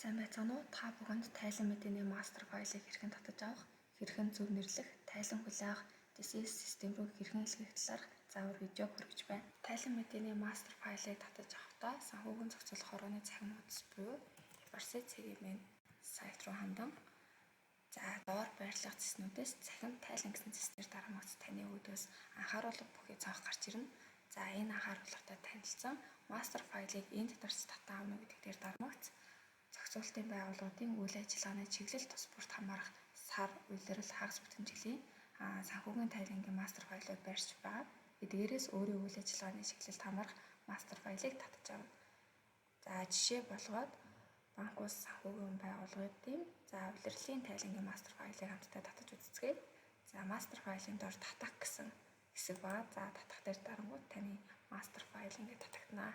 Сайн байцгаана уу? Та бүхэнд тайлан мэдээний мастер файлыг хэрхэн татаж авах, хэрхэн зөв нэрлэх, тайлан хүлээх, DCS систем рүү хэрхэн илгээх талаарх заавар видео хүргэж байна. Тайлан мэдээний мастер файлыг татаж авахдаа санхүүгийн зохицуулах хорооны цахим хуудас буюу FRC CGM сайт руу хандан доор байрлах цэснүүдээс цахим тайлан гэсэн цэснээр дарамтс таны өөдөөс анхааруулга бүхий цонх гарч ирнэ. За энэ анхааруулгатай танилцсан мастер файлыг энд дарс татан авна гэдэг дээр дарамтс зохицуулалтын байгууллагын үйл ажиллагааны чиглэл тус бүрт хамаарах сар, улирал, хагас бүтэмжлэлийн санхүүгийн тайлангийн мастер файлууд байршиж байгаа. Эдгээрээс өөрийн үйл ажиллагааны чиглэлд хамаарах мастер файлыг татаж авна. За жишээ болгоод банк ус санхүүгийн байгууллагын улирлын тайлангийн мастер файлыг хамтдаа татаж үзцгээе. За мастер файлын доор татах гэсэн хэсэг байгаа. За татах дээр дарангууд таны мастер файл ингээд татагдана.